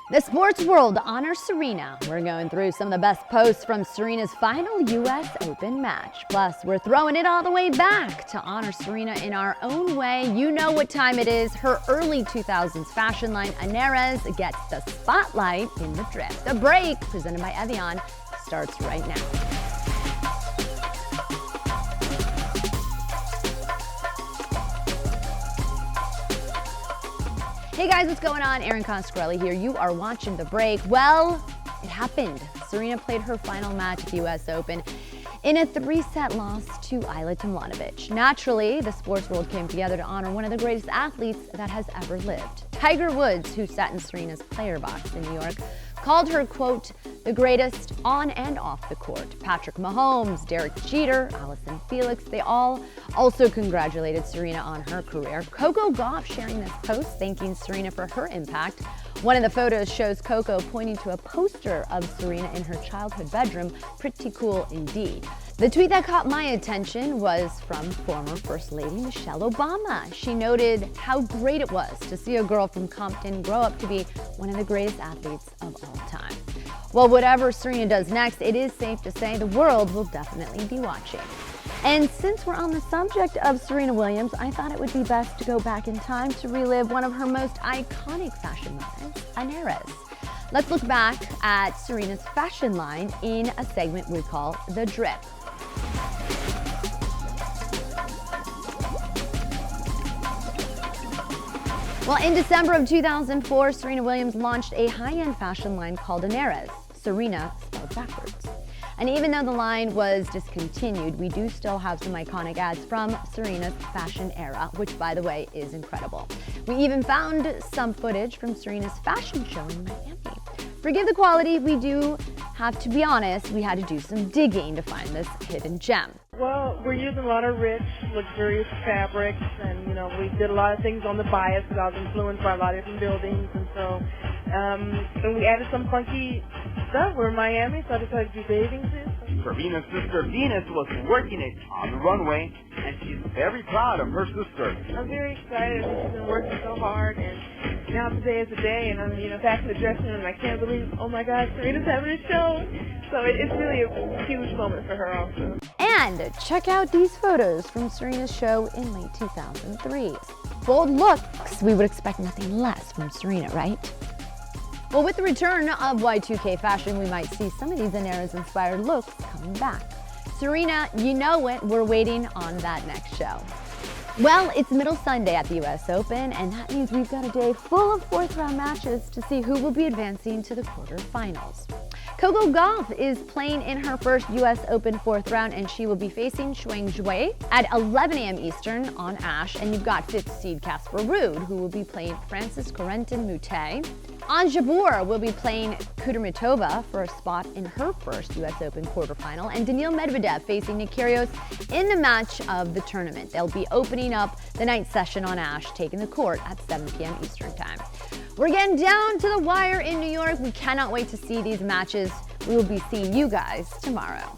The sports world honors Serena. We're going through some of the best posts from Serena's final U.S. Open match. Plus, we're throwing it all the way back to honor Serena in our own way. You know what time it is. Her early 2000s fashion line, Aneres, gets the spotlight in the drip. The break, presented by Evian, starts right now. Hey guys, what's going on? Erin Conscarelli here. You are watching The Break. Well, it happened. Serena played her final match at the U.S. Open in a 3-set loss to Ajla Tomljanovic. Naturally, the sports world came together to honor one of the greatest athletes that has ever lived. Tiger Woods, who sat in Serena's player box in New York, called her, quote, the greatest on and off the court. Patrick Mahomes, Derek Jeter, Allison Felix, they all also congratulated Serena on her career. Coco Gauff sharing this post, thanking Serena for her impact. One of the photos shows Coco pointing to a poster of Serena in her childhood bedroom. Pretty cool indeed. The tweet that caught my attention was from former First Lady Michelle Obama. She noted how great it was to see a girl from Compton grow up to be one of the greatest athletes of all time. Well, whatever Serena does next, it is safe to say the world will definitely be watching. And since we're on the subject of Serena Williams, I thought it would be best to go back in time to relive one of her most iconic fashion moments, Aneres. Let's look back at Serena's fashion line in a segment we call The Drip. Well, in December of 2004, Serena Williams launched a high-end fashion line called Aneres, Serena spelled backwards. And even though the line was discontinued, we do still have some iconic ads from Serena's fashion era, which, by the way, is incredible. We even found some footage from Serena's fashion show in Miami. Forgive the quality, we do have to be honest, we had to do some digging to find this hidden gem. Well, we're using a lot of rich, luxurious fabrics, and we did a lot of things on the bias because I was influenced by a lot of different buildings, and so and we added some funky stuff. We're in Miami, so I decided to do bathing suits. Serena's sister Venus was working it on the runway, and she's very proud of her sister. I'm very excited. She's been working so hard, and now today is the day, and I'm back in the dressing room, and I can't believe, oh my God, Serena's having a show. So it's really a huge moment for her also. And check out these photos from Serena's show in late 2003. Bold looks, we would expect nothing less from Serena, right? Well, with the return of Y2K fashion, we might see some of these Aneres-inspired looks coming back. Serena, you know it, we're waiting on that next show. Well, it's Middle Sunday at the U.S. Open, and that means we've got a day full of fourth-round matches to see who will be advancing to the quarterfinals. Coco Gauff is playing in her first U.S. Open fourth round, and she will be facing Shuang Zhui at 11 a.m. Eastern on Ash. And you've got fifth seed Casper Ruud, who will be playing Francis Corentin Moutet. Ons Jabeur will be playing Kudermetova for a spot in her first U.S. Open quarterfinal, and Daniil Medvedev facing Nick Kyrgios in the match of the tournament. They'll be opening up the night session on Ash, taking the court at 7 p.m. Eastern Time. We're getting down to the wire in New York. We cannot wait to see these matches. We will be seeing you guys tomorrow.